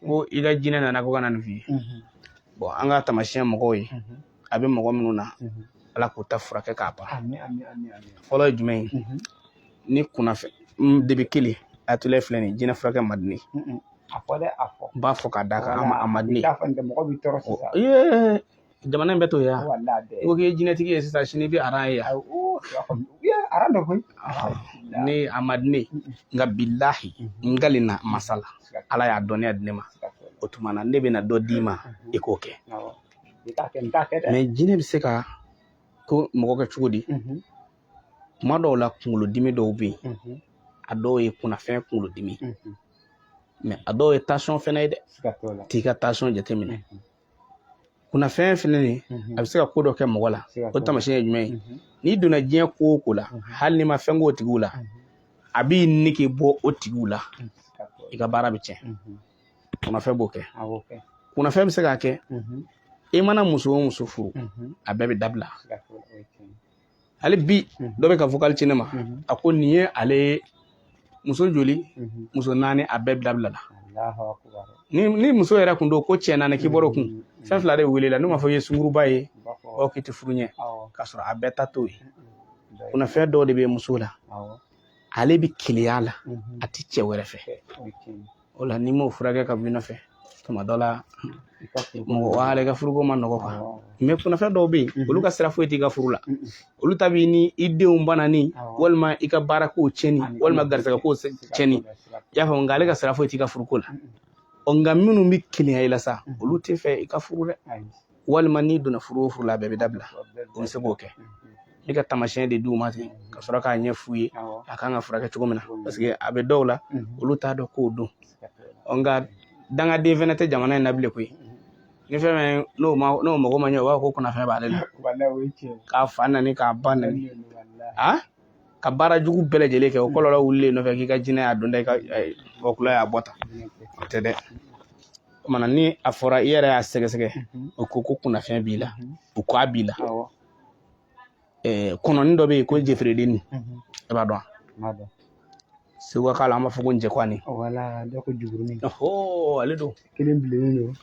ko i ka jinɛ nana ko ka na nin f'i ye bon an ka tamasiyɛn mɔgɔw ye a bɛ mɔgɔ minnu na ala k'u ta furakɛ k'a ban fɔlɔ ye jumɛn ye ni kunnafɛ debi kelen a tun filɛ nin jinɛ furakɛ ma di ne n b'a fɔ k'a da kan a ma di ne jamana in bɛ to yan ko k'i ye jinɛtigi ye sisan sini bɛ aran ye yan ne a ma di ne nka bilahi n galina masala ala y'a dɔnniya di ne ma o tuma na ne bɛna dɔ d'i ma i k'o kɛ mais jinɛ bɛ se ka ko mɔgɔ kɛ cogo di tuma dɔw la kunkolodimi dɔw bɛ yen a dɔw ye kunnafɛn kunkolodimi mais a dɔw ye tension fɛnɛ ye dɛ t'i ka tension jateminɛ kunnafɛn fɛnɛ ni a bɛ se ka ko dɔ kɛ mɔgɔ la o tamasiyɛn ye jumɛn ye n'i donna diɲɛ ko o ko la hali n'i ma fɛn k'o tigiw la a b'i nege bɔ o tigiw la i ka baara bɛ tiɲɛ kunnafɛn b'o kɛ kunnafɛn bɛ se k'a kɛ i mana muso o muso furu a bɛɛ bɛ dabila hali bi dɔ bɛ ka vocal ci ne ma a ko nin ye ale muso joli muso 4 a bɛɛ bɛ dabila la ni muso yɛrɛ kun don ko cɛ naani k'i bɔra o kun fɛn 2 de wele la n'u ma fɔ i ye sunguruba ye o k'i tɛ furu ɲɛ k'a sɔrɔ a bɛɛ ta t'o ye kunnafɛn dɔw de bɛ muso la ale bɛ keleya la a tɛ cɛ wɛrɛ fɛ o la n'i m'o furakɛ ka bɔ i nɔfɛ tuma dɔ la mɔgɔ i ka furuko ma nɔgɔ quoi mais kunnafɛn dɔw bɛ yen olu ka sira foyi t'i ka furu la olu ta b'i ni i denw banani walima i ka baara kow tiɲɛni walima garisɛgɛ kow tiɲɛni i y'a faamu nka ale ka sira foyi t'i ka furuko la nka minnu bɛ keleya i la sa olu tɛ fɛ i ka furu dɛ walima n'i donna furu o furu la a bɛɛ bɛ dabila o bɛ se k'o kɛ i ka tamasiyɛn de d'u ma ten ka sɔrɔ k'a ɲɛ f'u ye a kan ka furakɛ cogo min na parce que a bɛ dɔw la olu t'a dɔn k'o don nka dangaden fɛnɛ tɛ jamana in na bilen koyi ni fɛn n'o mɔgɔ ma ɲɛ o b'a fɔ ko kunnafɛn b'ale la k'a fa nani k'a ba nani ka baara jugu bɛɛ lajɛlen kɛ o kɔlɔlɔ wulilen nɔfɛ k'i ka jinɛ y'a donda i ka bɔkula y'a bɔ tan o tɛ dɛ o kumana ni a fɔra i yɛrɛ y'a sɛgɛsɛgɛ o ko kunnafɛn b'i la o ko a b'i la kɔnɔni dɔ bɛ yen ko jɛferedenni e b'a dɔn Segu k'ala an b'a fɔ ko njɛkwani ale don kelen bilennen don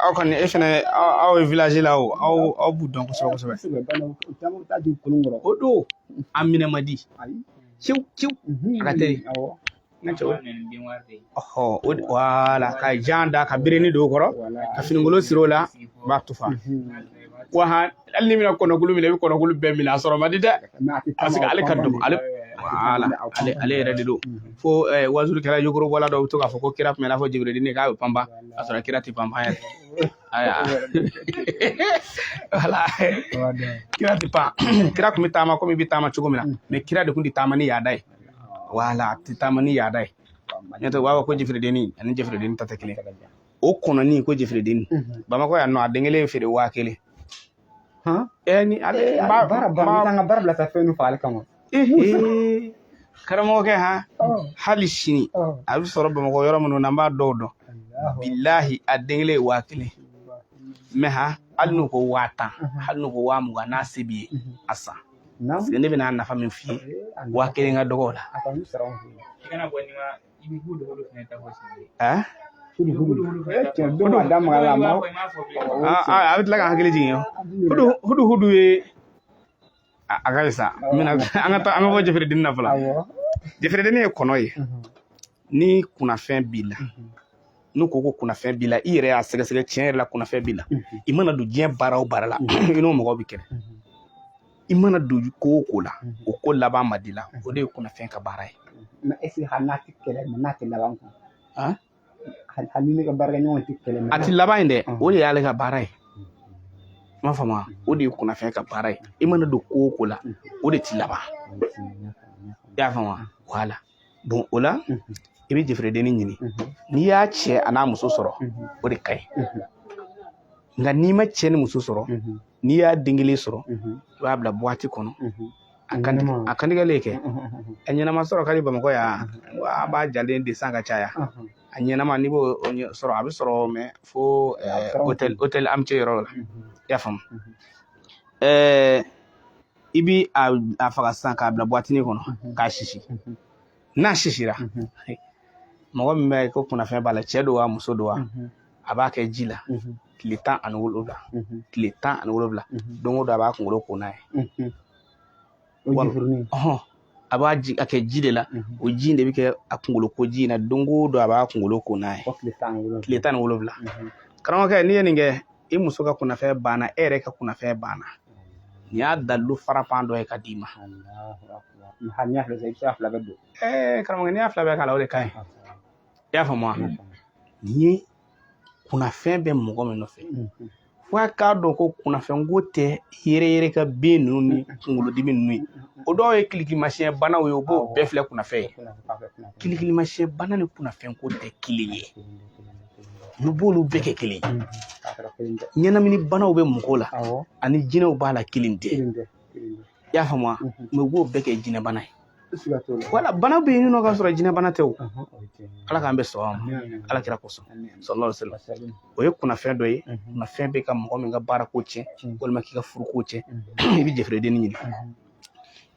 aw kɔni e fɛnɛ aw ye village la o aw b'u dɔn kosɛbɛ o don a minɛ man di ciw a ka teli wala ka jan da ka birini don o kɔrɔ ka finikolon siri o la b'a tufa wa hali ni bɛna kɔnɔkulu minɛ i bɛ kɔnɔkulu bɛɛ minɛ a sɔrɔ man di dɛ parce que ale ka dɔgɔ ale yɛrɛ de don fo wazuru kɛra yogoro bɔla dɔw bɛ to k'a fɔ ko kira tun bɛ n'a fɔ Jibril k'a bɛ panpa a sɔrɔ kira tɛ panpa yɛrɛ wala kira tɛ pan kira tun bɛ taama komi i bɛ taama cogo min na mais kira de tun tɛ taama ni yaada ye wala a tɛ taama ni yaada ye n'o tɛ u b'a fɔ ko Jɛferedenni ani Jɛferedenni ta tɛ kelen o kɔnɔni ko Jɛferedenni Bamakɔ yan nɔ a den kelen feere 5000 ni ale baara bila ta fɛn fa ale kama karamɔgɔkɛ hali sini a bɛ sɔrɔ Bamakɔ yɔrɔ minnu na n b'a dɔw dɔn bilahi a den kelen ye 5000 mais hali n'u ko 5000 hali n'u ko 20 n'a se b'i ye a san parce que ne bɛna nafa min f'i ye 1000 ka dɔgɔ o la a bɛ tila ka hakili jigin hudu ye a ka sa an ka bɔ Jɛferedenni na fɔlɔ Jɛferedenni ye kɔnɔ ye ni kunnafɛn b'i la n'u ko kunnafɛn b'i la i yɛrɛ y'a sɛgɛsɛgɛ tiɲɛ yɛrɛ la kunnafɛn b'i la i mana don diɲɛ baara o baara la i n'o mɔgɔ bɛ kɛlɛ i mana don ko o ko la o ko laban ma di la o de ye kunnafɛn ka baara ye mais est-ce que hali n'a tɛ kɛlɛ mais n'a tɛ laban kun hali ne ka baarakɛɲɔgɔn tɛ kɛlɛ a tɛ laban in dɛ o de y'ale ka baara ye i m'a faamu o de ye kunnafɛn ka baara ye i mana don ko o ko la o de tɛ laban i y'a faamu wala bon o la i bɛ Jɛferedenni ɲini n'i y'a cɛ a n'a muso sɔrɔ o de ka ɲi nka n'i ma cɛ ni muso sɔrɔ n'i y'a den kelen sɔrɔ i b'a bila boîte kɔnɔ a kantigɛlen kɛ a ɲɛnama sɔrɔ ka di Bamakɔ yan a b'a jalen desan ka caya a ɲɛnama n'i b'o sɔrɔ a bɛ sɔrɔ mais fo hôtel Amitié yɔrɔ la i y'a faamu i bi a faga sisan k'a bila boîte kɔnɔ k'a sisi n'a sisira mɔgɔ min bɛ ko kunnafɛn b'a la cɛ don wa muso don wa a b'a kɛ ji la tile 17 tile 17 don o don a b'a kunkolo ko n'a ye a b'a kɛ ji de la o ji in de bɛ kɛ a kunkolo ko ji in na don o don a b'a kunkolo ko n'a ye tile 17 karamɔgɔkɛ n'i ye nin kɛ i muso ka kunnafɛn banna e yɛrɛ ka kunnafɛn banna nin y'a dalilu farapan dɔ ye ka d'i ma karamɔgɔ n'i y'a fila bɛɛ k'a la o de ka ɲi i y'a faamu wa nin ye kunnafɛn bɛ mɔgɔ min nɔfɛ fo a k'a dɔn ko kunnafɛnko tɛ yɛrɛ ka ben ninnu ni kunkolodimi ninnu ye o dɔw ye kilikimasiyɛn banaw ye o b'o bɛɛ filɛ kunnafɛn ye kilikimasiyɛn bana ni kunnafɛnko tɛ kelen ye olu b'olu bɛɛ kɛ kelen ye ɲɛnamini banaw bɛ mɔgɔw la ani jinɛw b'a la kelen tɛ i y'a faamu wa mɛ u b'o bɛɛ kɛ jinɛ bana ye wala bana bɛ yen nɔ ka sɔrɔ jinɛ bana tɛ o ala k'an bɛ sɔn ma ala kira kosɔn sallallahu alaihi wasallam o ye kunnafɛn dɔ ye kunnafɛn bɛ ka mɔgɔ min ka baara ko tiɲɛ walima k'i ka furu ko tiɲɛ i bɛ jɛfɛrɛden ɲini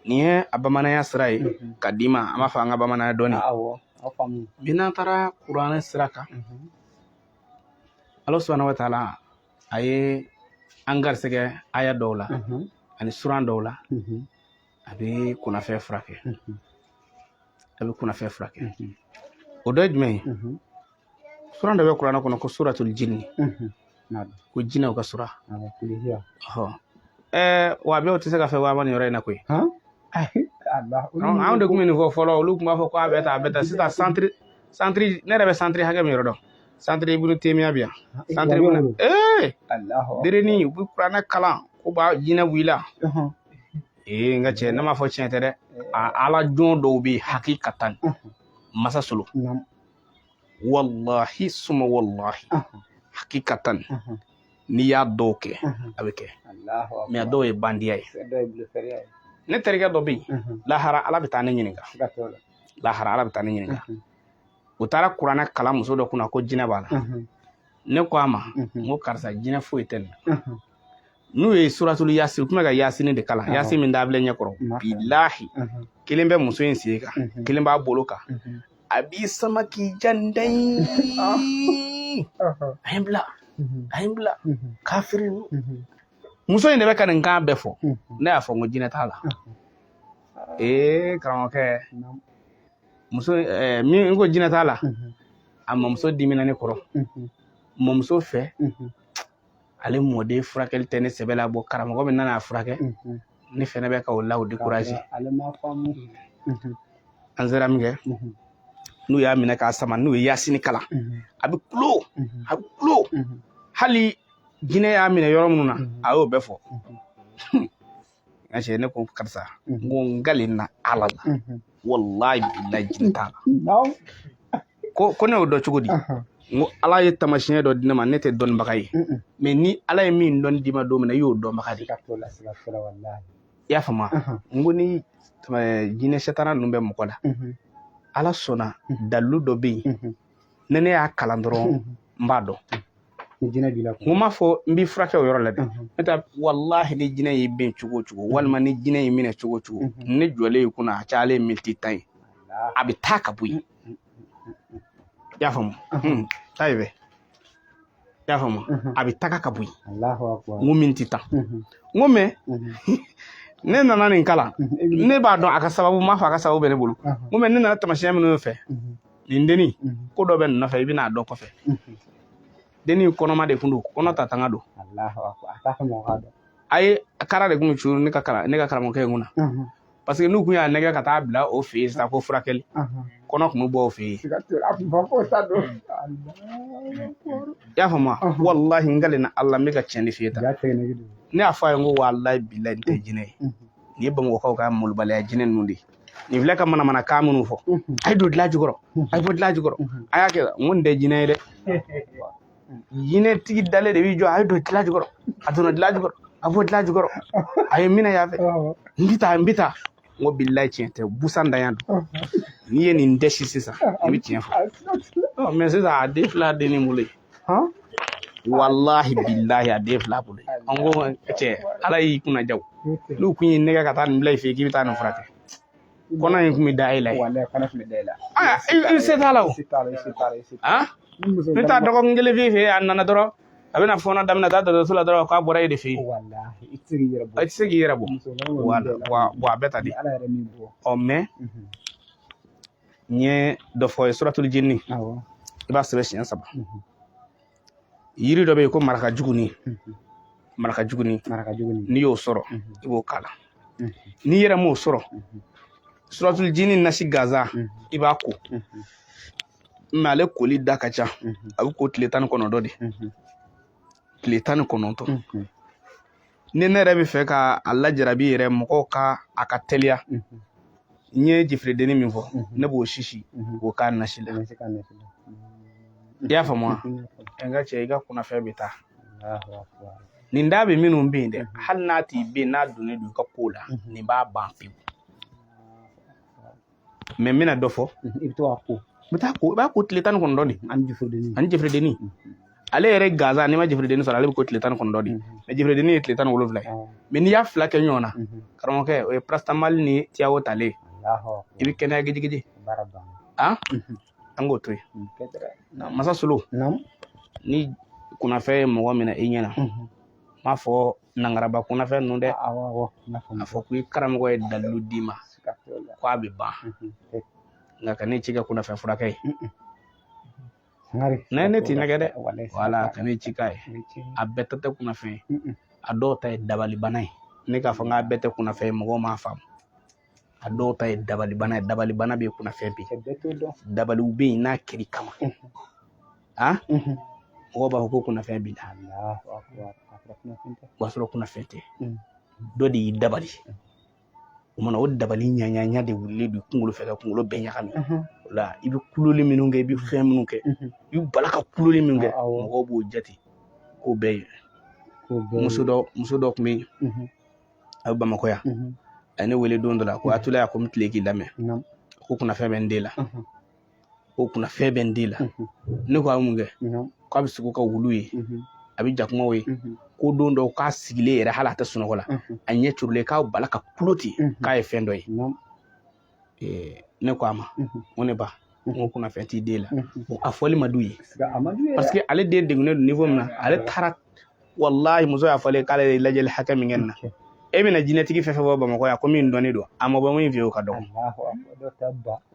nin ye a bamananya sira ye ka d'i ma an b'a fɔ an ka bamananya dɔɔni bi n'an taara kuranɛ sira kan ala subhanahu wa taala a ye an garisɛgɛ aya dɔw la ani suran dɔw la a bɛ kunnafɛn furakɛ o dɔ ye jumɛn ye suran dɔ bɛ kuranɛ kɔnɔ ko suratul jinni ko jinɛw ka sura wa bɛɛ tɛ se ka fɛ wa nin yɔrɔ in na koyi anw de tun bɛ nin fɔ fɔlɔ olu tun b'a fɔ ko a bɛ taa sisan santiri ne yɛrɛ bɛ santiri hakɛ min yɔrɔ dɔn santiri ibunu temiya bi yan santiri ibunu derenin u bɛ kuranɛ kalan ko ba jinɛ wulila n ka cɛ ne m'a fɔ tiɲɛ tɛ dɛ ala jɔn dɔw bɛ hakikatan masa solo wallahi suma wallahi hakikatan n'i y'a dɔw kɛ a bɛ kɛ mɛ a dɔw ye bandiya ye ne terikɛ dɔ bɛ yen lahara ala bɛ taa ne ɲininka lahara ala bɛ taa ne ɲininka u taara kuranɛ kalan muso dɔ kunna ko jinɛ b'a la ne ko a ma n ko karisa jinɛ foyi tɛ nin na n'u ye suratul yasin u tun bɛ ka yasini de kalan yasin min dabile ɲɛkɔrɔ bilahi kelen bɛ muso in sen kan kelen b'a bolo kan a b'i sama k'i jandayi a ye n bila kafiri muso in de bɛ ka nin kan bɛɛ fɔ ne y'a fɔ n ko jinɛ t'a la karamɔgɔkɛ muso min ko jinɛ t'a la a mamuso dimina ne kɔrɔ mamuso fɛ ale mɔden furakɛli tɛ ne sɛbɛ la bɔ karamɔgɔ min nana a furakɛ ne fɛnɛ bɛ ka o la o découragé an sera min kɛ n'u y'a minɛ k'a sama n'u ye yasini kalan a bɛ kulo hali jinɛ y'a minɛ yɔrɔ minnu na a y'o bɛɛ fɔ nka cɛ ne ko karisa n ko n gale na ala la wallahi billahi jinɛ t'a la ko ne y'o dɔn cogo di n ko ala ye tamasiyɛn dɔ di ne ma ne tɛ dɔnnibaga ye mɛ ni ala ye min dɔnni d'i ma don min na i y'o dɔnbaga de i y'a faamu n ko ni jinɛ sɛtana ninnu bɛ mɔgɔ la ala sɔnna dalilu dɔ bɛ yen ne y'a kalan dɔrɔn n b'a dɔn n m'a fɔ n b'i furakɛ o yɔrɔ la dɛ ne tɛ wallahi ni jinɛ y'i ben cogo o cogo walima ni jinɛ y'i minɛ cogo o cogo ne jɔlen y'i kunna a cayalen miniti 10 ye a bɛ taa ka bɔ yen i y'a faamu taa ye bɛ i y'a faamu a bɛ taga ka bɔ yen n ko miniti 10 n ko mɛ ne nana nin kalan ne b'a dɔn a ka sababu m'a fɔ a ka sababu bɛ ne bolo n ko mɛ ne nana tamasiyɛn minnu fɛ nin denni ko dɔ bɛ nin nɔfɛ i bɛna dɔn kɔfɛ denni kɔnɔma de kun don kɔnɔ ta tanga don a ye kara de kun bɛ curu ne ka karamɔgɔkɛ in kunna parce que n'u kun y'a nɛgɛ ka taa bila o fɛ yen sisan ko furakɛli kɔnɔ kun bɛ bɔ o fɛ yen i y'a faamu wallahi n gale na ala n bɛ ka tiɲɛ de f'i ye tan ne y'a fɔ a ye n ko wallahi billahi nin tɛ jinɛ ye nin ye bamakɔkaw ka malobaliya jinɛ ninnu de ye nin filɛ ka manamanakan minnu fɔ a ye don dilan jukɔrɔ a ye bɔ dilan jukɔrɔ a y'a kɛ n ko nin tɛ jinɛ ye dɛ jinɛ tigi dalen de b'i jɔ a ye don dilan jukɔrɔ a donna dilan jukɔrɔ a bɔ dilan jukɔrɔ a ye minɛ yan fɛ n bɛ taa n ko billahi tiɲɛ tɛ busan dan yan don n'i ye nin dɛsi sisan i bɛ tiɲɛ fɔ mɛ sisan a den fila den ni bolo ye wallahi billahi a den fila bolo ye n ko cɛ ala y'i kunna jaw n'u kun y'i nɛgɛ ka taa nin bila i fɛ yen k'i bɛ taa nin furakɛ kɔnɔ in kun bɛ da e la i se t'a la o ne t'a dɔgɔkun kelen f'e fɛ a nana dɔrɔn a bɛna fɔɔnɔ daminɛ taa dɔgɔtɔrɔso la dɔrɔn k'a bɔra e de fɛ yen i tɛ se k'i yɛrɛ bɔ wa a bɛɛ ta di mais n ye dɔ fɔ ye suratul jinni i b'a sɛbɛn siɲɛ 3 yiri dɔ bɛ yen ko maraka juguni n'i y'o sɔrɔ i b'o k'a la n'i yɛrɛ m'o sɔrɔ suratul jinni nasi gansan i b'a ko mais ale koli da ka ca a bɛ ko tile 19 de tile 19 ni ne yɛrɛ bɛ fɛ ka a lajarabi yɛrɛ mɔgɔw ka a ka teliya n ye jifirидeni min fɔ ne b'o sisi k'o k'a nasi la i y'a faamu wa n ka cɛ i ka kunnafɛn bɛ taa nin da bɛ minnu bɛ yen dɛ hali n'a t'i bɛ yen n'a donnen don i ka ko la nin b'a ban pewu mais n bɛna dɔ fɔ i b'a ko tile 19 de ani jifirideni ale yɛrɛ gansan n'i ma jifirideni sɔrɔ ale bɛ ko tile 19 de mais jifirideni ye tile 17 ye mais n'i y'a 2 kɛ ɲɔgɔn na karamɔgɔkɛ o ye paracetamol ni tiawo talen i bɛ kɛnɛya gijigiji an k'o to yen masa Solo ni kunnafɛn ye mɔgɔ minɛ i ɲɛna m'a fɔ nangaraba kunnafɛn ninnu dɛ a fɔ ko i karamɔgɔ ye dalilu d'i ma ko a bɛ ban nka ka ne ci kɛ kunnafɛn furakɛ ye ne t'i nɛgɛ dɛ wala ka ne ci k'a ye a bɛɛ tɛ kunnafɛn ye a dɔw ta ye dabalibana ye ne k'a fɔ n k'a bɛɛ tɛ kunnafɛn ye mɔgɔw m'a faamu a dɔw ta ye dabalibana ye dabalibana bɛ kunnafɛn bi dabaliw bɛ yen n'a kiri kama mɔgɔw b'a fɔ ko kunnafɛn b'i la o b'a sɔrɔ kunnafɛn tɛ dɔ de y'i dabali o mana o dabali ɲaɲaɲa de wililen don kunkolo fɛ ka kunkolo bɛɛ ɲagami o la i bɛ kuloli minnu kɛ i bɛ fɛn minnu kɛ i bɛ bala ka kuloli min kɛ mɔgɔw b'o jate k'o bɛɛ ye muso dɔ tun bɛ yen a bɛ Bamakɔ yan a ye ne wele don dɔ la ko Atula y'a ko n tile k'i lamɛn ko kunnafɛn bɛ n den la ko kunnafɛn bɛ n den la ne ko a mun kɛ k'a bɛ sigi ka wulu ye a bɛ jakumaw ye ko don dɔ k'a sigilen yɛrɛ hali a tɛ sunɔgɔ la a ɲɛ curulen k'a bala ka kulo ten k'a ye fɛn dɔ ye ne ko a ma ko ne ba n ko kunnafɛn t'i den la a fɔli ma d'u ye parce que ale den degunnen don niveau min na ale taara walahi muso y'a fɔlen k'ale ye lajɛli hakɛ min kɛ nin na e bɛna jinɛtigi fɛn fɛn bɔ Bamakɔ yan ko min dɔnnen don a ma bɔ min fɛ yen o ka dɔgɔ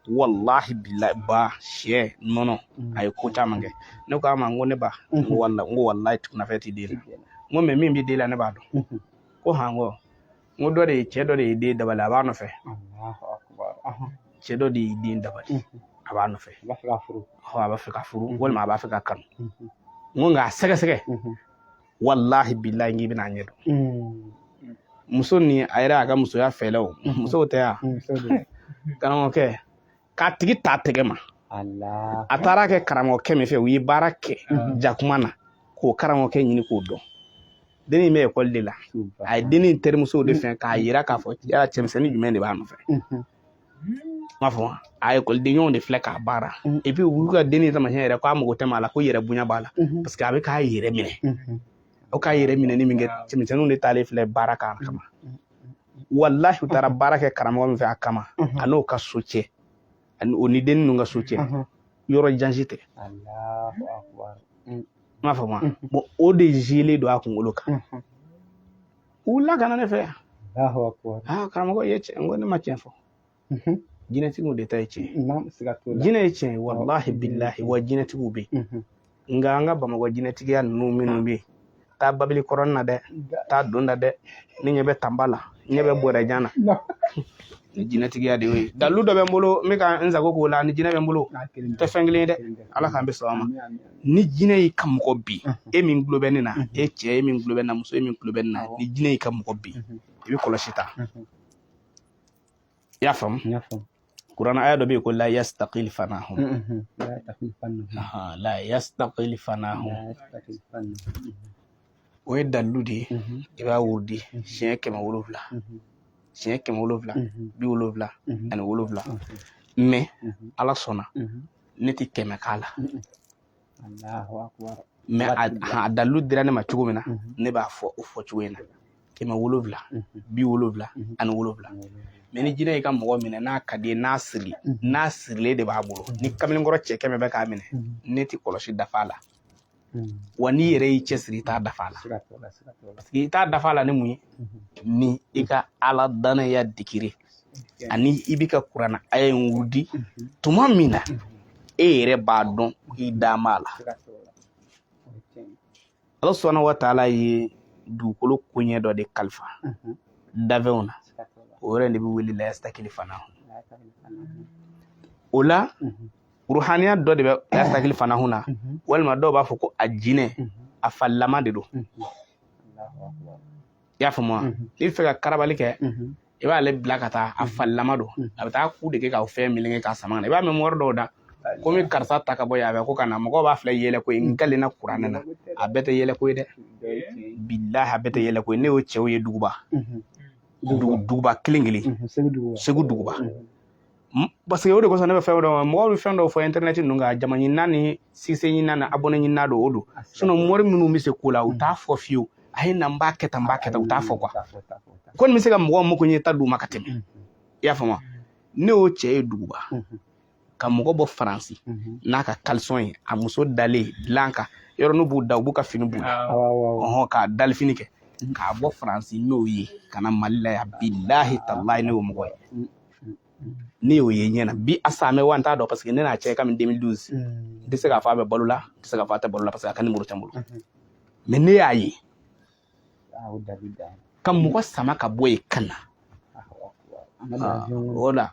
wallahi billahi ba sɛ nɔnɔ a ye ko caman kɛ ne ko a ma n ko ne ba n ko wallahi kunnafɛn t'i den la n ko mais min b'i den la ne b'a dɔn ko han n ko dɔ de ye cɛ dɔ de ye den dabali a b'a nɔfɛ cɛ dɔ de ye den dabali a b'a nɔfɛ a b'a fɛ ka furu walima a b'a fɛ ka kanu n ko nka a sɛgɛsɛgɛ wallahi billahi n k'i bɛna a ɲɛ dɔn muso ni a yɛrɛ a ka musoya fɛlɛ o musow tɛ yan karamɔgɔkɛ k'a tigi ta tɛgɛ ma a taara kɛ karamɔgɔkɛ min fɛ u ye baara kɛ jakuma na k'o karamɔgɔkɛ ɲini k'o dɔn dennin bɛ ekɔli de la a ye dennin terimusow de fɛ k'a yira k'a fɔ yala cɛmisɛnnin jumɛn de b'a nɔfɛ m'a fɔ a ekɔlidenɲɔgɔnw de filɛ k'a baara et puis olu ka dennin tamasiyɛn yɛrɛ k'a mago tɛ maa la ko yɛrɛ bonya b'a la parce que a bɛ k'a yɛrɛ minɛ o k'a yɛrɛ minɛni min kɛ cɛmisɛnninw de taalen filɛ baara k'a kama wallahi u taara baara kɛ karamɔgɔ min fɛ a kama a n'o ka so cɛ o ni dennin ninnu ka so cɛ yɔrɔ jansi tɛ m'a faamu bon o de zilen don a kunkolo kan u wulila ka na ne fɛ yan karamɔgɔ ye cɛ n ko ne ma tiɲɛ fɔ jinɛtigiw de ta ye tiɲɛ jinɛ ye tiɲɛ wallahi billahi wa jinɛtigiw bɛ yen nka an ka Bamakɔ jinɛtigiya ninnu minnu bɛ yen taa babili kɔrɔnin na dɛ taa don da dɛ ne ɲɛ bɛ tanba la ne ɲɛ bɛ bɔrɛjan na ni jinɛtigiya de y'o ye dalilu dɔ bɛ n bolo n bɛ ka n sago k'o la ni jinɛ bɛ n bolo tɛ fɛn kelen ye dɛ ala k'an bɛ sɔn a ma ni jinɛ y'i ka mɔgɔ bi e min tulo bɛ ne na e cɛ e min tulo bɛ na muso e min tulo bɛ ne na ni jinɛ y'i ka mɔgɔ bi i bɛ kɔlɔsi ta i y'a faamu kuranɛ aya dɔ bɛ yen ko la yastaqil fanahum la yastaqil fanahum o ye dalilu de ye i b'a wurudi siɲɛ 700 siɲɛ 770 ani 7 mais ala sɔnna ne tɛ 100 k'a la mais a dalilu dira ne ma cogo min na ne b'a fɔ o fɔ cogo in na kɛmɛ wolonwula bi wolonwula ani wolonwula mais ni jinɛ y'i ka mɔgɔ minɛ n'a ka di ye n'a sirilen de b'a bolo ni kamalenkɔrɔ cɛ 100 bɛ k'a minɛ ne tɛ kɔlɔsi dafa la wa n'i yɛrɛ y'i cɛsiri i t'a dafa la parce que i t'a dafa la ni mun ye ni i ka ala danaya dikiri ani i bɛ ka kuranna aya in wurudi tuma min na e yɛrɛ b'a dɔn i dan b'a la Allah subhanahu wa ta'ala ye dugukolo koɲɛ dɔ de kalifa dafɛnw na o yɛrɛ de bɛ wele la yastakili fanahu o la ruhaniya dɔ de bɛ yastakili fanahu na walima dɔw b'a fɔ ko a jinɛ a falilama de don i y'a faamu wa n'i bɛ fɛ ka karabali kɛ i b'ale bila ka taa a falilama don a bɛ taa ku de kɛ k'aw fɛn meleke k'a sama na i b'a mɛn mɔgɔ dɔw da komi karisa ta ka bɔ yan a bɛ ko ka na mɔgɔw b'a filɛ yɛlɛ ko ye n galenna kuranɛ na a bɛɛ tɛ yɛlɛ ko ye dɛ bilahi a bɛɛ tɛ yɛlɛ ko ye ne y'o cɛw ye duguba kelen segu duguba parce que o de kosɔn ne bɛ fɛn dɔ mɔgɔw bɛ fɛn dɔw fɔ internet ninnu kan jama ɲinina ni sise ɲinina ni abonné ɲinina don o don sinon mɔri minnu bɛ se ko la u t'a fɔ fiyewu a ye na n b'a kɛ tan u t'a fɔ quoi ko nin bɛ se ka mɔgɔw mako ɲɛ ta d'u ma ka tɛmɛ i y'a faamu ne y'o cɛ ye duguba ka mɔgɔ bɔ Faransi n'a ka caleçon ye a muso dalen dilan kan yɔrɔ n'u b'u da u b'u ka fini b'u la ka dalifini kɛ k'a bɔ Faransi n'o ye ka na Mali la yan bilahi talahi ne y'o mɔgɔ ye ne y'o ye ɲɛna bi a san mɛ wa n t'a dɔn parce que ne n'a cɛ ka min 2012 n tɛ se k'a fɔ a bɛ balo la n tɛ se k'a fɔ a tɛ balo la parce que a ka numéro tɛ n bolo mais ne y'a ye ka mɔgɔ sama ka bɔ yen ka na o la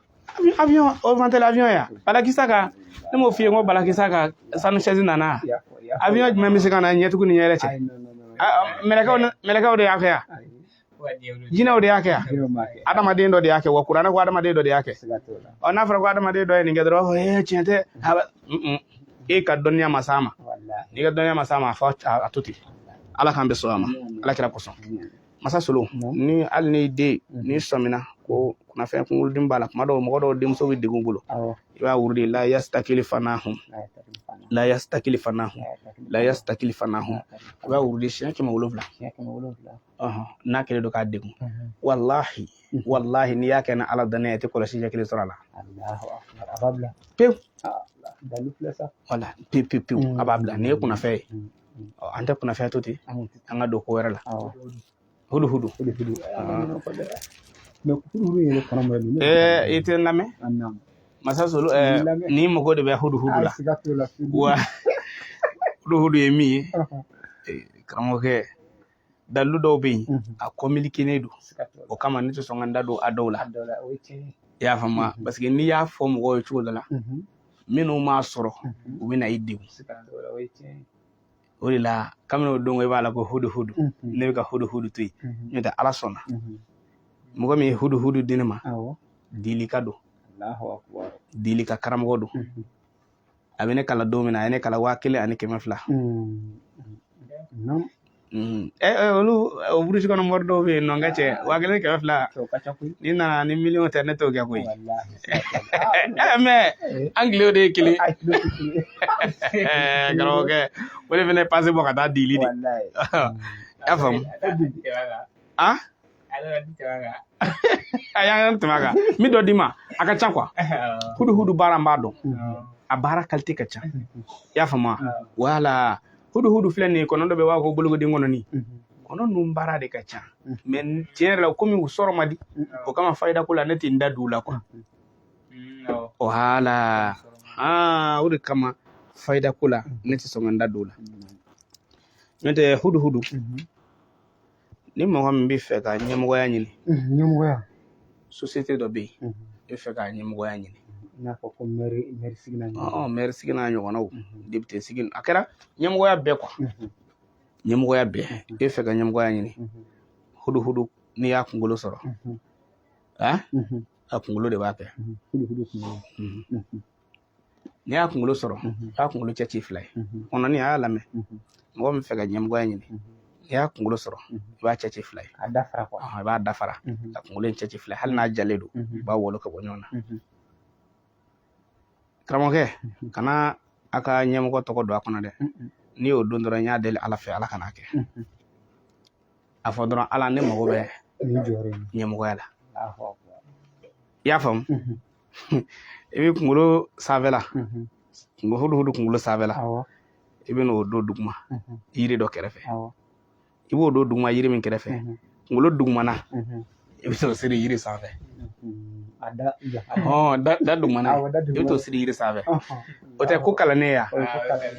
avion augmenter l'avion ya balakisa ka ne m'o f'i ye ko balakisa ka sanu chaise nana avion jumɛn bɛ se ka na ɲɛtugu ni ɲɛyɛlɛ cɛ mɛlɛkɛw de y'a kɛ yan jinɛw de y'a kɛ yan adamaden dɔ de y'a kɛ wa kuranɛ ko adamaden dɔ de y'a kɛ n'a fɔra ko adamaden dɔ ye nin kɛ dɔrɔn tiɲɛ tɛ e ka dɔnniya ma s'a ma n'i ka dɔnniya ma s'a ma a fɔ a to ten ala k'an bɛ sɔn a ma ala kɛra kosɔn masa Solo ni hali ni den ni sɔmina ko kunnafɛn kunkolodimi b'a la kuma dɔw mɔgɔ dɔw denmuso bɛ degun bolo i b'a wurudi la yastakili fanahu i b'a wurudi siɲɛ 700 n'a kɛlen don k'a degun wallahi n'i y'a kɛ ni ala danaya i tɛ kɔlɔsi ɲɛ kelen sɔrɔ a la pewu pewu a b'a bila nin ye kunnafɛn ye an tɛ kunnafɛn to ten an ka don ko wɛrɛ la hudu i tɛ n lamɛn masa Solo ni mago de bɛ hudu la wa hudu ye min ye karamɔgɔkɛ dalilu dɔw bɛ yen a communiqué don o kama ne tɛ sɔn ka n da don a dɔw la i y'a faamu parce que n'i y'a fɔ mɔgɔw ye cogo dɔ la minnu m'a sɔrɔ u bɛ na i degun o de la kabini o don i b'a la ko hudu ne bɛ ka hudu to yen n'o tɛ ala sɔnna mɔgɔ min ye hudu di ne ma dilika don dilika karamɔgɔ don a bɛ ne kala don min na a ye ne kala 1200 olu burusi kɔnɔ mɔri dɔw bɛ yen nɔ n ka cɛ 1200 ni nana ni miliyɔn tɛ ne t'o kɛ koyi mais anglais o de ye kelen karamɔgɔkɛ o de fana pase bɔ ka taa dili de y'a faamu a y'an tɛmɛ a kan min dɔ d'i ma a ka ca quoi hudu baara n b'a dɔn a baara qualité ka ca i y'a faamu wala hudu filɛ nin ye kɔnɔ dɔ bɛ b'a ko bolokoden kɔnɔni kɔnɔ ninnu baara de ka ca mais tiɲɛ yɛrɛ la komi u sɔrɔ man di o kama fayida ko la ne tɛ n da don u la quoi wala o de kama fayida ko la ne tɛ sɔn ka n da don u la n'o tɛ hudu ni mɔgɔ min bɛ fɛ ka ɲɛmɔgɔya ɲini société dɔ bɛ yen i bɛ fɛ ka ɲɛmɔgɔya ɲini i n'a fɔ ko maire sigi n'a ɲɔgɔnnaw député sigi a kɛra ɲɛmɔgɔya bɛɛ quoi ɲɛmɔgɔya bɛɛ i bɛ fɛ ka ɲɛmɔgɔya ɲini hudu n'i y'a kunkolo sɔrɔ a kunkolo de b'a kɛ n'i y'a kunkolo sɔrɔ a kunkolo cɛ ci 2 ye kɔnɔni a y'a lamɛn mɔgɔ min fɛ ka ɲɛmɔgɔya ɲini n'i y'a kunkolo sɔrɔ i b'a cɛ ci 2 ye i b'a dafara ka kunkolo in cɛ ci 2 hali n'a jalen don i b'a wolo ka bɔ ɲɔgɔn na karamɔgɔkɛ kana a ka ɲɛmɔgɔ tɔgɔ don a kɔnɔ dɛ n'i y'o don dɔrɔn n y'a deli ala fɛ ala kan'a kɛ a fɔ dɔrɔn ala ne mago bɛ ɲɛmɔgɔya la i y'a faamu i bɛ kunkolo sanfɛla hudu kunkolo sanfɛla i bɛ n'o don duguma yiri dɔ kɛrɛfɛ i b'o don duguma yiri min kɛrɛfɛ kunkolo dugumana i bɛ t'o siri yiri sanfɛ da dugumana i bɛ t'o siri yiri sanfɛ o tɛ ko kalannen ya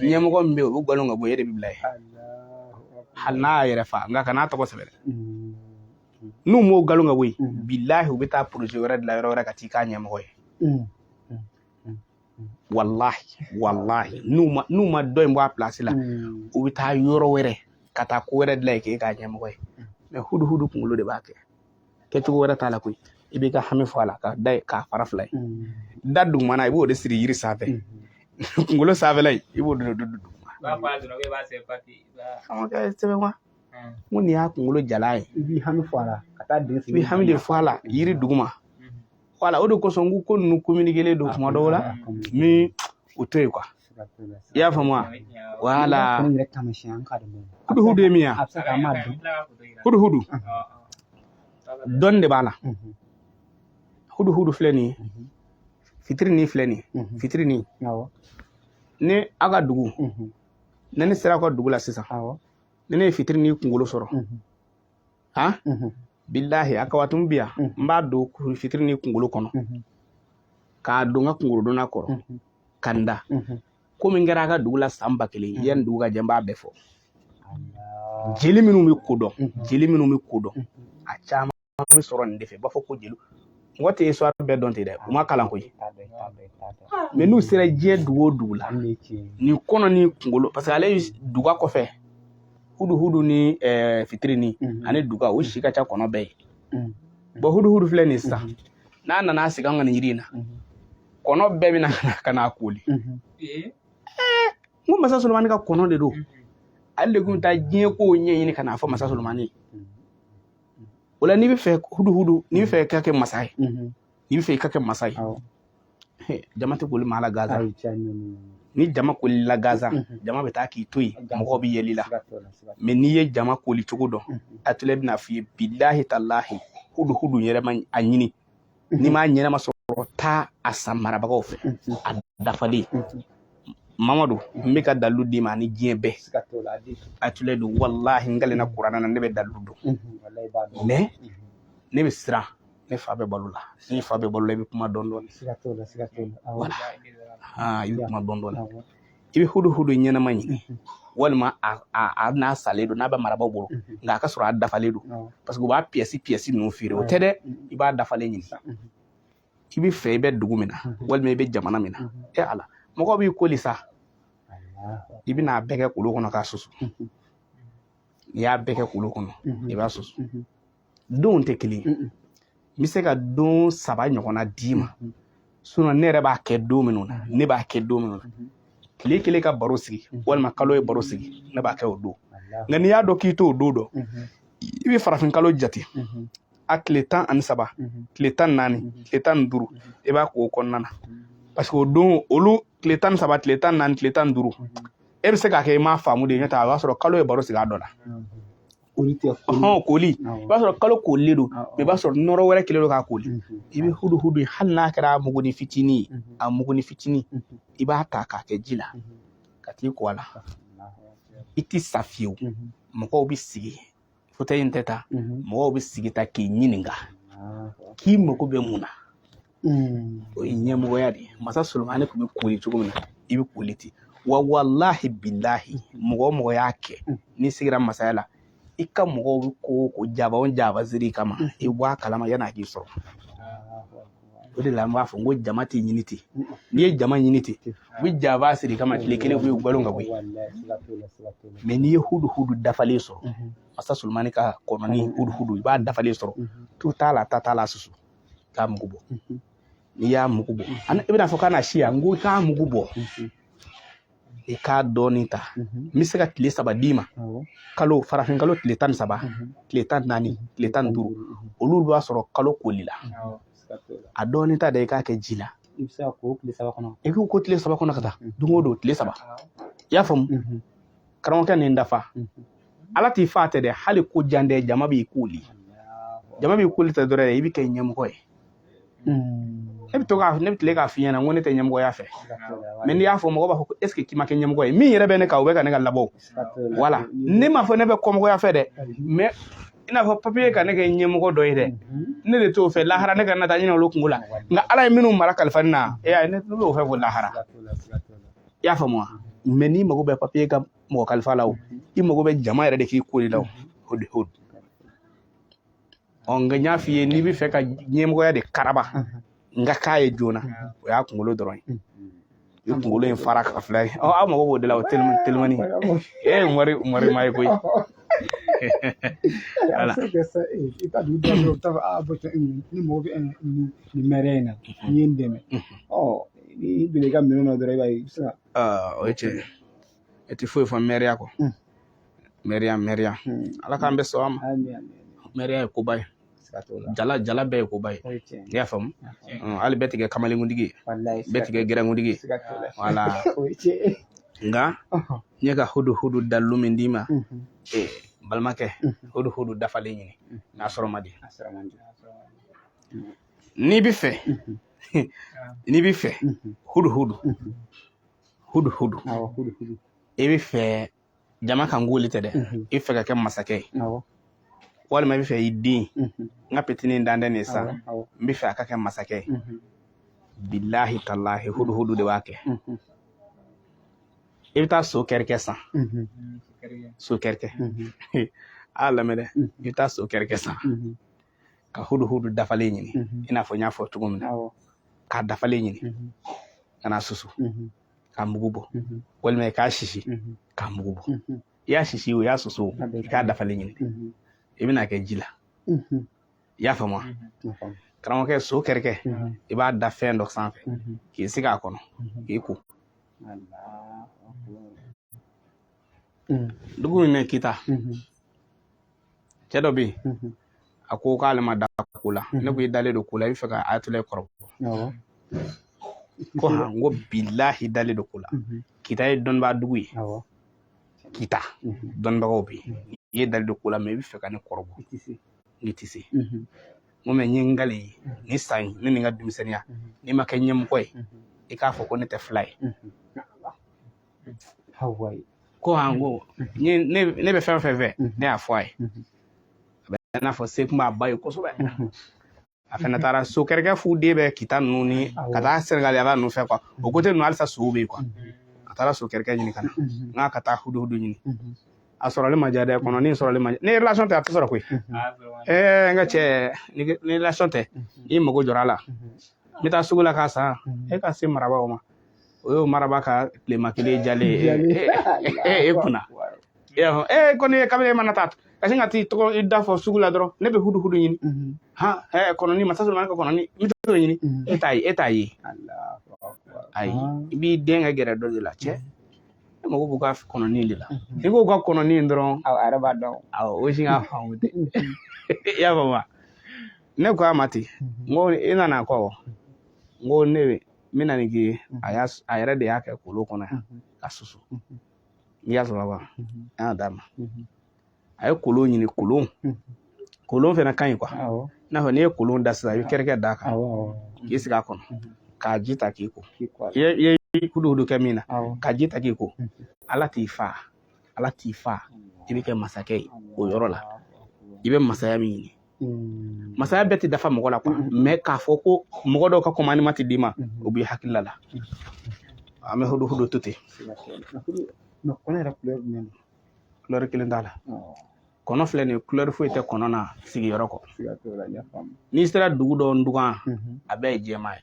ɲɛmɔgɔ min bɛ yen o bɛ nkalon ka bɔ e de bɛ bila ye hali n'a yɛrɛ fa nka kana tɔgɔ sɛbɛn n'u m'o nkalon ka bɔ yen bilahi u bɛ taa projet wɛrɛ dilan yɔrɔ wɛrɛ ka t'i k'a ɲɛmɔgɔ ye wallahi n'u ma dɔ in bɔ a place la u bɛ taa yɔrɔ wɛrɛ ka taa ko wɛrɛ dilan k'e k'a ɲɛmɔgɔ ye mais hudu kunkolo de b'a kɛ kɛcogo wɛrɛ t'a la koyi i b'i ka hami fɔ a la k'a fara fila ye da dugumana i b'o de siri yiri sanfɛ kunkolo sanfɛla i b'o de don duguma sɛbɛn wa n ko nin y'a kunkolo jala ye i b'i hami fɔ a la ka taa den i b'i hami de fɔ a la yiri duguma wala o de kosɔn ko ninnu communiquer don tuma dɔw la ni o to yen quoi i y'a faamu wa wala hudu ye min ye hudu dɔnni de b'a la hudu filɛ nin ye fitiri filɛ nin ye fitiri ni a ka dugu ne ne sera ka dugu la sisan ne ne ye fitiri ni kunkolo sɔrɔ billahi a ka waati min bi yan n b'a don fitiri ni kunkolo kɔnɔ k'a don n ka kunkolo donna kɔrɔ ka n da ko min kɛra a ka dugu la san 1000 yanni dugu ka jɛ n b'a bɛɛ fɔ jeli minnu bɛ kodɔn a caman bɛ sɔrɔ nin de fɛ b'a fɔ ko jeli mɔgɔ tɛ histoire bɛɛ dɔn ten dɛ u ma kalan koyi mais n'u sera diɲɛ dugu o dugu la nin kɔnɔ ni kunkolo parce que ale duga kɔfɛ hudu ni fitiri ni ani duga o si ka ca kɔnɔ bɛɛ ye bon hudu filɛ nin sisan n'a nana sigi an ka nin yiri in na kɔnɔ bɛɛ bɛna ka n'a koli n ko masa Solomani ka kɔnɔ de don ale de kun taa diɲɛ kow ɲɛɲini ka n'a fɔ masa Solomani o la n'i bɛ fɛ hudu n'i bɛ fɛ ka kɛ masa ye n'i bɛ fɛ i ka kɛ masa ye jama tɛ koli maa la Gaza ni jama koli la Gaza jama bɛ taa k'i to yen mɔgɔw bɛ yɛlɛ la mais n'i ye jama koli cogo dɔn a tile bɛna f'i ye bilahi talahi hudu yɛrɛ ma a ɲini n'i m'a ɲɛnama sɔrɔ taa a san marabagaw fɛ a dafalen Mamadu n bɛ ka dalilu d'i ma ni diɲɛ bɛɛ a tile don wallahi n galenna kuranna na ne bɛ dalilu dɔn mais ne bɛ siran ne fa bɛ balo la ni fa bɛ balo la i bɛ kuma dɔɔni voilà i bɛ kuma dɔɔni i bɛ hudu ɲɛnama ɲini walima a n'a salen don n'a bɛ marabaw bolo nka a ka sɔrɔ a dafalen don parce que u b'a pièce ninnu feere o tɛ dɛ i b'a dafalen ɲini i bɛ fɛ i bɛ dugu min na walima i bɛ jamana min na ala mɔgɔw b'i koli sa i bɛna bɛɛ kɛ kolo kɔnɔ k'a susu n'i y'a bɛɛ kɛ kolo kɔnɔ i b'a susu donw tɛ kelen ye n bɛ se ka don 3 ɲɔgɔnna d'i ma sinon ne yɛrɛ b'a kɛ don minnu na ne b'a kɛ don minnu na tile kelen ka baro sigi walima kalo ye baro sigi ne b'a kɛ o don nka n'i y'a dɔn k'i t'o don dɔn i bɛ farafin kalo jate a tile 13 tile 14 tile 15 i b'a k'o kɔnɔna na parce que o don olu tile 13 tile 14 tile 15 e bɛ se k'a kɛ i m'a faamu de ɲɔtɛ a b'a sɔrɔ kalo ye baro sigi a dɔ la koli i b'a sɔrɔ kalo kolilen don mais i b'a sɔrɔ nɔrɔ wɛrɛ kelen don k'a koli i bɛ hudu hali n'a kɛra muguni fitinin ye a muguni fitinin i b'a ta k'a kɛ ji la ka t'i ko a la i tɛ sa fiyewu mɔgɔw bɛ sigi fauteuil in tɛ ta mɔgɔw bɛ sigi ta k'i ɲininka k'i mago bɛ mun na o ye ɲɛmɔgɔya de ye masa Solomani tun bɛ koli cogo min na i bɛ koli ten wa wallahi billahi mɔgɔ y'a kɛ n'i sigira masaya la i ka mɔgɔw bɛ ko jaba ziri kama i bɔ a kalama yan'a k'i sɔrɔ o de la n b'a fɔ n ko jama tɛ ɲini ten n'i ye jama ɲini ten u bɛ jaba siri kama tile kelen u bɛ nkalon ka bɔ yen mais n'i ye hudu dafalen sɔrɔ masa Solomani ka kɔnɔni hudu i b'a dafalen sɔrɔ tu t'a la ta t'a la susu k'a mugu bɔ n'i y'a mugu bɔ i bɛna fɔ k'a na si yan n ko i k'a mugu bɔ i k'a dɔɔni ta n bɛ se ka tile 3 d'i ma farafin kalo tile 13 tile 14 tile 15 olu b'a sɔrɔ kalo koli la a dɔɔni ta da i k'a kɛ ji la i bɛ se ka ko tile 3 kɔnɔ i b'o ko tile 3 kɔnɔ ka taa don o don tile 3 i y'a faamu karamɔgɔkɛ nin dafa ala t'i fa tɛ dɛ hali ko jan dɛ jama b'i kuli tɛ dɔrɔn i bɛ kɛ ɲɛmɔgɔ ye ne bɛ tile k'a f'i ɲɛna n ko ne tɛ ɲɛmɔgɔya fɛ mais n'i y'a fɔ mɔgɔ b'a fɔ ko est ce que k'i ma kɛ ɲɛmɔgɔ ye min yɛrɛ bɛ ne kan o bɛ ka ne ka labɔ voilà ne m'a fɔ ne bɛ kɔmɔgɔya fɛ dɛ mais i n'a fɔ papier ka ne kɛ ɲɛmɔgɔ dɔ ye dɛ ne de t'o fɛ lahara ne ka na taa ɲinɛ olu kungo la nka ala ye minnu mara kalifa ne na ne b'o fɛ ko lahara i y'a faamu wa mais n'i mago bɛ papier ka mɔgɔ kalifa la o i mago bɛ jama yɛrɛ de k'i koli la o de o nka n y'a f'i ye n'i bɛ fɛ ka ɲɛmɔgɔya de karaba n ka k'a ye joona o y'a kunkolo dɔrɔn ye i kunkolo in fara ka fila ye aw mago b'o de la o telimani mɔri ma ye koyi voilà i ka du dɔ ta ni mɔgɔ bɛ ni mɛrɛ in na ni ye n dɛmɛ ni bila i ka minɛn na dɔrɔn i b'a ye i bɛ se ka o ye tiɲɛ e tɛ foyi fɔ mɛriya kɔ mɛriya ala k'an bɛ sɔn a ma mɛriya ye koba ye jala bɛɛ ye koba ye n'i y'a faamu hali bɛɛ tigɛ kamalengundigi ye bɛɛ tigɛ gɛrɛngundigi ye voilà nka n ye ka hudu dalilu min d'i ma balimakɛ hudu dafalen ɲini n'a sɔrɔ man di n'i bɛ fɛ hudu i bɛ fɛ jama kan goli tɛ dɛ i bɛ fɛ ka kɛ masakɛ ye walima i bɛ fɛ i den n ka petinin dan tɛ nin sa n bɛ fɛ a ka kɛ masakɛ ye bilahi talahi hudu de b'a kɛ i bɛ taa so kɛrɛkɛ san so kɛrɛkɛ a lamɛn dɛ i bɛ taa so kɛrɛkɛ san ka hudu dafalen ɲini i n'a fɔ n y'a fɔ cogo min na k'a dafalen ɲini ka n'a susu k'a mugu bɔ walima i k'a sisi k'a mugu bɔ i y'a sisi o i y'a susu o i k'a dafalen ɲini i bɛna kɛ ji la i y'a faamu wa karamɔgɔkɛ so kɛrɛkɛ i b'a da fɛn dɔ sanfɛ k'i sigi a kɔnɔ k'i ko dugu min bɛ kita cɛ dɔ bɛ yen a ko k'ale ma da ko la ne ko i dalen don ko la i bɛ fɛ ka ayatollah kɔrɔ ko n ko bilahi dalen don ko la kita ye dɔnnibaa dugu ye kita dɔnnibagaw bɛ yen i ye dalen don ko la mais i bɛ fɛ ka ne kɔrɔbɔ n'i tɛ se n ko mais n ye n gale ye ni san ye ne ni n ka denmisɛnninya n'i ma kɛ ɲɛmɔgɔ ye i k'a fɔ ko ne tɛ fila ye ko n ko ne bɛ fɛn o fɛn fɛ ne y'a fɔ a ye a bɛ i n'a fɔ se kun b'a ba ye kosɛbɛ a fana taara so kɛrɛkɛ fu den bɛ kita ninnu ni ka taa sɛnɛgaliyaba ninnu fɛ quoi o côté ninnu halisa sow bɛ yen quoi a taara so kɛrɛkɛ ɲini ka na n k'a ka taa hudu ɲini a sɔrɔli ma diya dɛ kɔnɔni sɔrɔli ma diya ni relation tɛ a tɛ sɔrɔ koyi n ka cɛ ni relation tɛ i mago jɔra a la n bɛ taa sugu la k'a san e ka se marabaw ma o y'o maraba ka tilema kelen jalen e kunna kɔni ye kabini e mana taa ka sin ka t'i tɔgɔ i da fɔ sugu la dɔrɔn ne bɛ hudu ɲini kɔnɔni masa Solomani ka kɔnɔni n bɛ t'o ɲini e t'a ye ayi i b'i den ka gɛrɛ dɔ de la cɛ e mago b'u ka kɔnɔni de la i k'u ka kɔnɔni dɔrɔn a yɛrɛ b'a dɔn o si ka faamu tɛ i y'a faamu wa ne ko a ma ten n ko i nana kɔ n ko ne n bɛna nin k'i ye a yɛrɛ de y'a kɛ kolo kɔnɔ yan ka susu n'i y'a sɔrɔ wa an y'a d'a ma a ye kolon ɲini kolon fana ka ɲi quoi i n'a fɔ n'i ye kolon da sisan i bɛ kɛrɛkɛ d'a kan k'i sigi a kɔnɔ k'a ji ta k'i ko i ye hudu kɛ min na ka ji ta k'i ko ala t'i fa i bɛ kɛ masakɛ ye o yɔrɔ la i bɛ masaya min ɲini masaya bɛɛ tɛ dafa mɔgɔ la quoi mais k'a fɔ ko mɔgɔ dɔw ka commandement tɛ d'i ma o b'i hakilila la an bɛ hudu to ten couleur kelen t'a la kɔnɔ filɛ nin ye couleur foyi tɛ kɔnɔ na sigiyɔrɔ kɔ n'i sera dugu dɔ ndugan a bɛɛ ye jɛman ye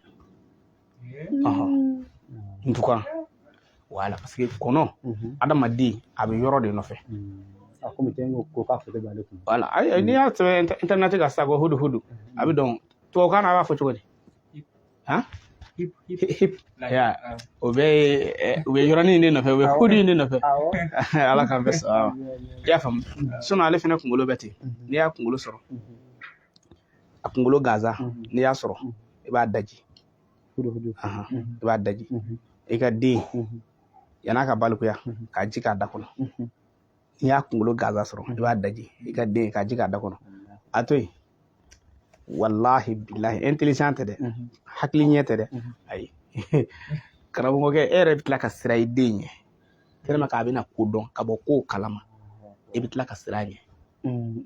ndugan voilà parce que kɔnɔ adamaden a bɛ yɔrɔ de nɔfɛ voilà n'i y'a sɛbɛn internet kan sisan ko hudu a bɛ dɔn tubabukan na a b'a fɔ cogo di hip o bɛ u bɛ yɔrɔnin de nɔfɛ u bɛ hudu de nɔfɛ ala k'an bɛ sɔn i y'a faamu sinon ale fana kunkolo bɛ ten n'i y'a kunkolo sɔrɔ a kunkolo gansan n'i y'a sɔrɔ i b'a daji i b'a daji i ka den yan'a ka balikuya k'a ji k'a da kɔnɔ n'i y'a kunkolo gansan sɔrɔ i b'a daji i ka den k'a ji k'a da kɔnɔ a to yen wallahi billahi intelligent tɛ dɛ hakili ɲɛ tɛ dɛ ayi karamɔgɔkɛ e yɛrɛ bɛ tila ka sira i den ɲɛ tellement que a bɛna ko dɔn ka bɔ kow kalama i bɛ tila ka sira ɲɛ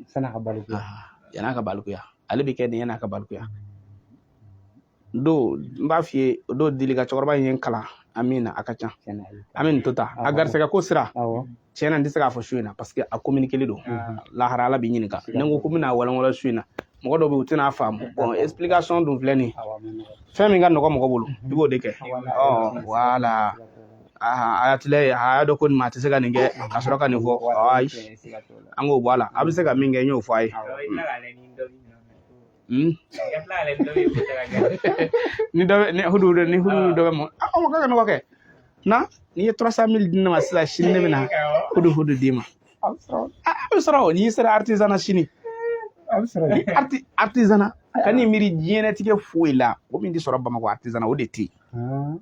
san'a ka balikuya yan'a ka balikuya ale bɛ kɛ nin yan'a ka balikuya don n b'a f'i ye o don dili ka cɛkɔrɔba in ye n kalan Amina a ka ca an bɛ nin to ta a garisɛgɛ ko sira tiɲɛ na n tɛ se k'a fɔ su in na parce que a communiquer don lahara Ala b'i ɲininka ni n ko ko n bɛna walawala su in na mɔgɔ dɔw bɛ yen u tɛna faamu bon explication dun filɛ nin ye fɛn min ka nɔgɔ mɔgɔ bolo i b'o de kɛ voilà a y'a dɔn ko nin maa tɛ se ka nin kɛ ka sɔrɔ ka nin fɔ ayi an k'o bɔ a la a bɛ se ka min kɛ n y'o fɔ a ye ni hudu dɔ bɛ mɔ aw ka nɔgɔ kɛ na n'i ye 300,000 di ne ma sisan sini ne bɛna hudu d'i ma a bɛ sɔrɔ n'i sera artisanat sini artisanat ka n'i miiri diɲɛlatigɛ foyi la o min tɛ sɔrɔ Bamakɔ artisanat o de tɛ yen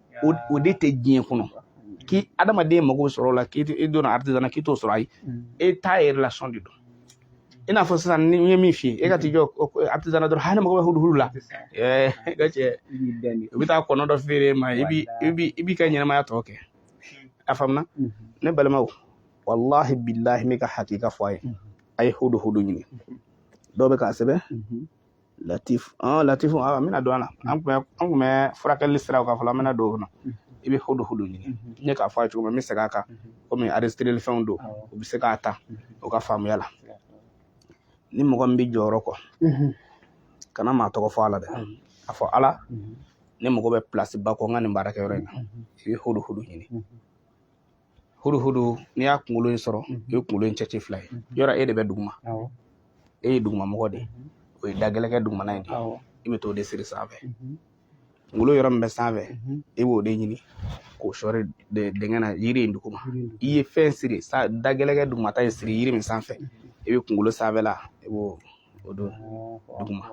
o de tɛ diɲɛ kɔnɔ k'i adamaden mago bɛ sɔrɔ o la k'i donna artisanat k'i t'o sɔrɔ ayi e t'a ye relation de don i n'a fɔ sisan ni n ye min f'i ye e ka t'i jɔ artisanat dɔrɔn ne mago bɛ hudu la ka cɛ i bɛ taa kɔnɔ dɔ feere ma i b'i ka ɲɛnamaya tɔ kɛ a faamuna ne balimaw wallahi billahi n bɛ ka hakika fɔ a ye a ye hudu ɲini dɔw bɛ k'a sɛbɛn Latifu n bɛna don a la an tun bɛ furakɛli siraw kan fɔlɔ an bɛna don o kɔnɔ i bɛ hudu ɲini n ye k'a fɔ a ye cogo min n bɛ segin a kan komi enregistreli fɛnw don u bɛ se k'a ta o ka faamuya la ni mɔgɔ min bɛ jɔyɔrɔ kɔ kana maa tɔgɔ fɔ a la dɛ a fɔ Ala ne mago bɛ place ba kɔ n ka nin baarakɛyɔrɔ in na i bɛ hudu ɲini hudu n'i y'a kunkolo in sɔrɔ i bɛ kunkolo in cɛci 2 ye yɔrɔ e de bɛ duguma e ye dugumamɔgɔ de ye o ye dagɛlɛkɛ dugumana in de i bɛ t'o de siri sanfɛ kunkolo yɔrɔ min bɛ sanfɛ i b'o de ɲini k'o sɔri dingɛ na yiri in duguma i ye fɛn siri dagɛlɛkɛ dugumata in siri yiri min sanfɛ i bɛ kunkolo sanfɛla i b'o don duguma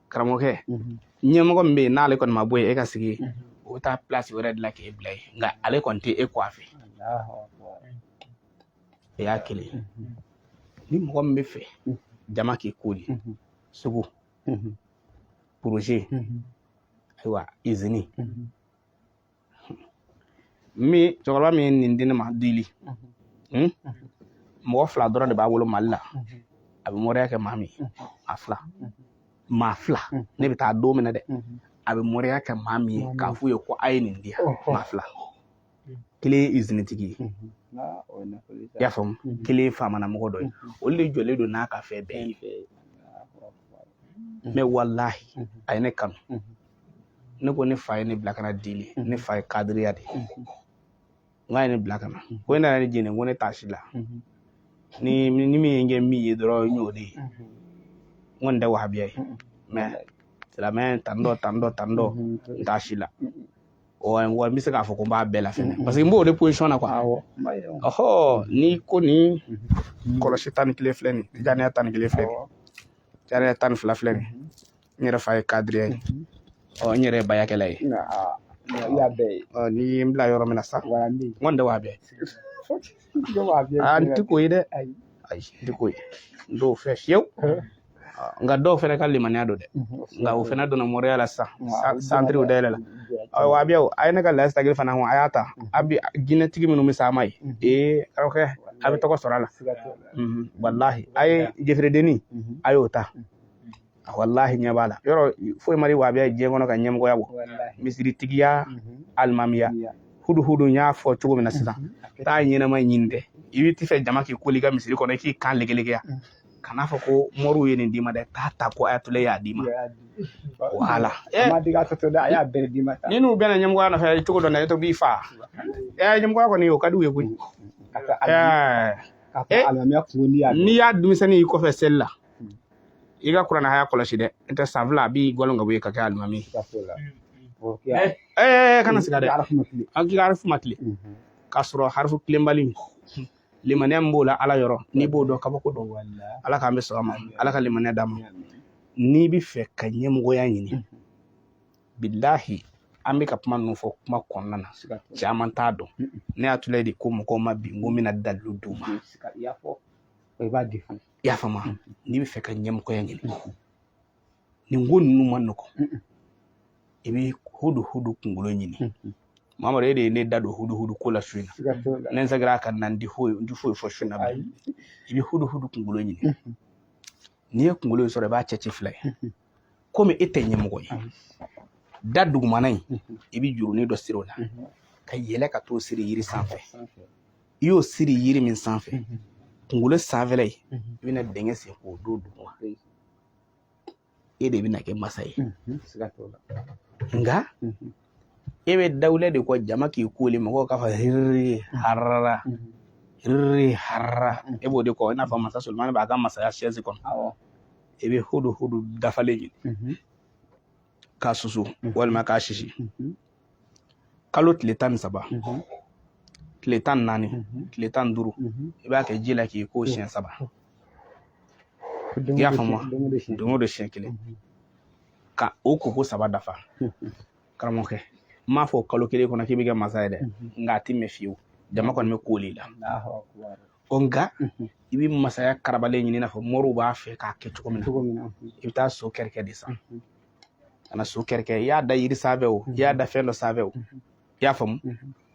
karamɔgɔkɛ ɲɛmɔgɔ min bɛ yen n'ale kɔni ma bɔ yen e ka sigi yen o bɛ taa place wɛrɛ de la k'e bila yen nka ale kɔni tɛ e kɔ a fɛ o y'a kelen ye ni mɔgɔ min bɛ fɛ jama k'i koli sugu projet ayiwa usine cɛkɔrɔba min ye nin di ne ma dili mɔgɔ 2 dɔrɔn de b'a bolo Mali la a bɛ mɔriya kɛ maa min maa fila ne bɛ taa don min na dɛ a bɛ mɔriya kɛ maa min ye k'a f'u ye ko a ye nin di yan maa 2 kelen ye usine tigi ye i y'a faamu kelen ye faamana mɔgɔ dɔ ye olu de jɔlen don n'a ka fɛn bɛɛ ye mais wallahi a ye ne kanu ne ko ne fa ye ne bila kana dili ne fa ye kadiriya de n k'a ye ne bila kana ko ne nana ne jeni ko ne t'a si la ni min ye n kɛ min ye dɔrɔn n y'o de ye n kɔni tɛ wahabiya ye mais silamɛ tan dɔ n t'a si la wa n bɛ se k'a fɔ ko n b'a bɛɛ la fɛnɛ parce que n b'o de position na quoi ni ko ni kɔlɔsi 11 filɛ nin ye janaya 11 filɛ nin ye janaya 12 filɛ nin ye n yɛrɛ fa ye kadiriya ye n yɛrɛ ye bayakɛla ye ni ye n bila yɔrɔ min na sa n kɔni tɛ wahabiya ye n tɛ k'o ye dɛ ayi n tɛ k'o ye n t'o fɛ fiyewu nka dɔw fɛnɛ ka limaniya don dɛ nka o fɛnɛ donna mɔriya la sisan santiriw dayɛlɛ la wahabiyaw a ye ne ka layisi tagili fana a y'a ta a bɛ jinɛtigi minnu bɛ s'an ma ye karamɔgɔkɛ a bɛ tɔgɔ sɔrɔ a la walahi a ye jɛferedenni a y'o ta walahi ɲɛ b'a la yɔrɔ foyi ma di wahabiya ye diɲɛ kɔnɔ ka ɲɛmɔgɔya bɔ misiritigiya alimamiya hudu n y'a fɔ cogo min na sisan taa ɲɛnama ɲini dɛ i bɛ t'i fɛ jama k'i koli ka misiri kɔnɔ i k'i kan legelegeya kana fɔ ko mɔriw ye nin d'i ma dɛ taa ta ko ayatollah y'a d'i ma wala ni n'u bɛnna ɲɛmɔgɔya nɔfɛ cogo dɔ la i to b'i fa ɲɛmɔgɔya kɔni o ka d'u ye koyi n'i y'a denmisɛnnin y'i kɔfɛ seli la i ka kuranɛ haya kɔlɔsi dɛ n tɛ san 2 a b'i gɔlɔn ka bɔ yen ka kɛ alimami kana siga dɛ an k'i ka harifu ma tile k'a sɔrɔ harifu tilenbali limaniya min b'o la Ala yɔrɔ n'i b'o dɔn kabako dɔn Ala k'an bɛ sɔn a ma Ala ka limaniya d'a ma n'i bɛ fɛ ka ɲɛmɔgɔya ɲini billahi an bɛ ka kuma ninnu fɔ kuma kɔnɔna na caman t'a dɔn ne y'a tula de ko mɔgɔw ma bi n ko n bɛna dalilu d'u ma i y'a fɔ i b'a di fana i y'a faamu n'i bɛ fɛ ka ɲɛmɔgɔya ɲini nin ko ninnu ma nɔgɔn i bɛ hudu kunkolo ɲini Mamadu e de ye ne da don hudu ko la su in na ne nsagara ka na n di foyi fɔ su in na i bɛ hudu kunkolo ɲini n'i ye kunkolo in sɔrɔ i b'a cɛ ci fila ye komi e tɛ ɲɛmɔgɔ ye da dugumana in i bɛ jurunin dɔ siri o la ka yɛlɛ ka t'o siri yiri sanfɛ i y'o siri yiri min sanfɛ kunkolo sanfɛla ye i bɛna dingɛ sen k'o don duguma e de bɛna kɛ masa ye nka e bɛ dawulɛ de kɔ jama k'i koli mɔgɔw k'a fɔ hiriri harara e b'o de kɔ i n'a fɔ masa Solomani b'a ka masaya sɛsi kɔnɔ i bɛ hudu dafalen ɲini k'a susu walima k'a sisi kalo tile 13 tile 14 tile 15 i b'a kɛ ji la k'i ko siɲɛ 7 i y'a faamu don o don siɲɛ 1 ka o koko 7 dafa karamɔgɔkɛ n m'a fɔ kalo 1 kɔnɔ k'i bɛ kɛ masa ye dɛ nka a ti mɛn fiyewu jama kɔni bɛ koli la nka i bɛ masaya karabalen ɲini i n'a fɔ mɔriw b'a fɛ k'a kɛ cogo min na i bɛ taa so kɛrɛkɛ de san ka na so kɛrɛkɛ i y'a da yiri sanfɛ o i y'a da fɛn dɔ sanfɛ o i y'a faamu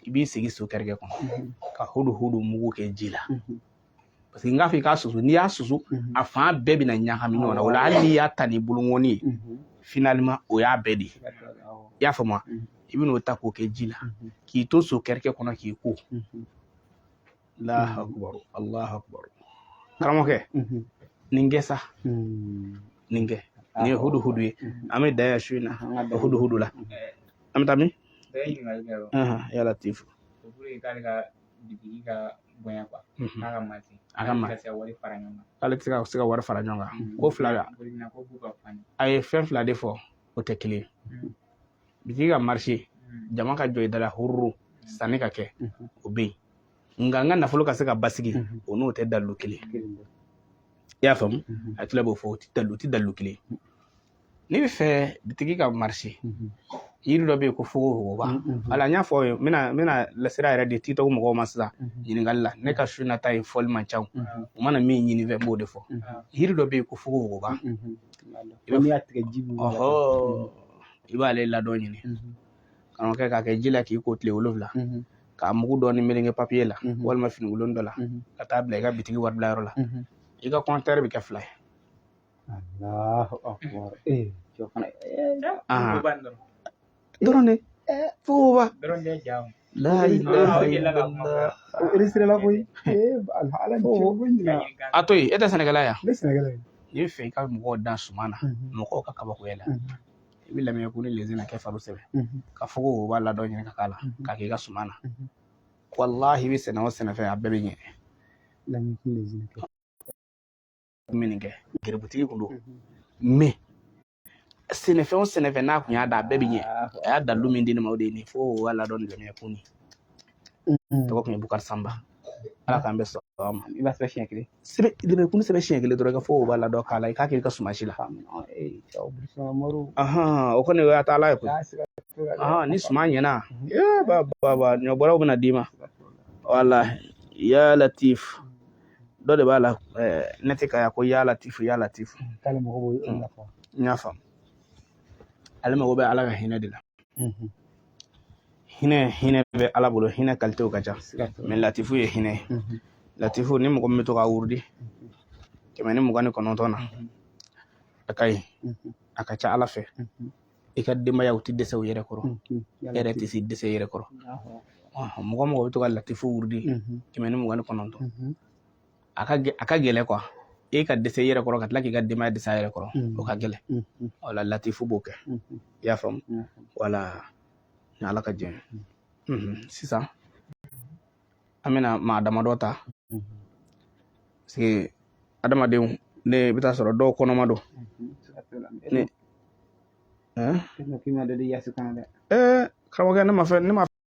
i b'i sigi so kɛrɛkɛ kɔnɔ ka hudu mugu kɛ ji la parce que n k'a fɔ i k'a susu n'i y'a susu a fan bɛɛ bɛna ɲagami ɲɔgɔn na o la hali n'i y'a ta ni boloŋɔni ye finalement o y'a bɛɛ de ye i y'a faamu i bɛn'o ta k'o kɛ ji la k'i to so kɛrɛkɛ kɔnɔ k'i ko Allahu akbar karamɔgɔkɛ nin kɛ sa nin kɛ nin ye hudu ye an bɛ da ya su in na hudu la an bɛ taa min ya Latifu ale tɛ se ka wari fara ɲɔgɔn kan ko fila a ye fɛn fila de fɔ o tɛ kelen ye bitigi ka marché jama ka jɔ i da la hururu sanni ka kɛ o bɛ yen nka n ka nafolo ka se ka basigi o n'o tɛ dalilu kelen i y'a faamu a tila b'o fɔ o tɛ dalilu kelen n'i bɛ fɛ bitigi ka marché yiri dɔ bɛ yen ko fogofogoba ala n y'a fɔ ye n bɛna lasira yɛrɛ de tiktok mɔgɔw ma sisan ɲininkali la ne ka su nata ye fɔli man ca u mana min ɲini fɛ n b'o de fɔ yiri dɔ bɛ yen ko fogofogoba i b'ale ladɔn ɲini karamɔgɔkɛ k'a kɛ ji la k'i ko tile 7 k'a mugu dɔɔni meleke papiye la walima finikolon dɔ la ka taa bila i ka bitigi wari bila yɔrɔ la i ka compteur bɛ kɛ 2 ye dɔrɔn de fogoba a to yen e tɛ sɛnɛkɛla ye i bɛ fɛ i ka mɔgɔw dan suma na mɔgɔw ka kabakoya la i bɛ lamɛnku ni lezi na kɛ faro sɛbɛn ka fogo b'a ladɔn ɲini ka k'a la k'a k'i ka suma na wallahi i bɛ sɛnɛ o sɛnɛfɛn a bɛɛ bɛ ɲɛ min kɛ gerebutigi kun don mais sɛnɛfɛn o sɛnɛfɛn n'a kun y'a da a bɛɛ bɛ ɲɛ a y'a dalilu min di ne ma o de ye nin fo b'a ladɔn lamɛnku ni tɔgɔ kun ye Bukari Samba ala k'an bɛ sɔrɔ ma i b'a sɛbɛn siɲɛ 1 lemɛkuni sɛbɛn siɲɛ 1 dɔrɔn i ka fo b'a ladɔn k'a la i k'a kɛ i ka suma si la o kɔni o y'a ta ala ye koyi ni suma ɲɛna baba ɲɔbɔraw bɛna d'i ma wala ya Latifu dɔ de b'a la ne tɛ k'a ko ya Latifu n y'a faamu ale mago bɛ ala ka hinɛ de la hinɛ bɛ ala bolo hinɛ kalitew ka ca mais Latifu ye hinɛ ye Latifu ni mɔgɔ min bɛ to k'a wurudi 129 na a ka ɲi a ka ca ala fɛ i ka denbayaw tɛ dɛsɛ u yɛrɛ kɔrɔ e yɛrɛ tɛ se dɛsɛ i yɛrɛ kɔrɔ mɔgɔ bɛ to ka Latifu wurudi 129 a ka gɛlɛ quoi e ka dɛsɛ i yɛrɛ kɔrɔ ka tila k'i ka denbaya dɛsɛ a yɛrɛ kɔrɔ o ka gɛlɛ wala Latifu b'o kɛ i y'a faamu wala ni ala ka jɛn sisan an bɛna maa damadɔ ta parce que adamadenw ne bɛ taa sɔrɔ dɔw kɔnɔma don karamɔgɔkɛ ne ma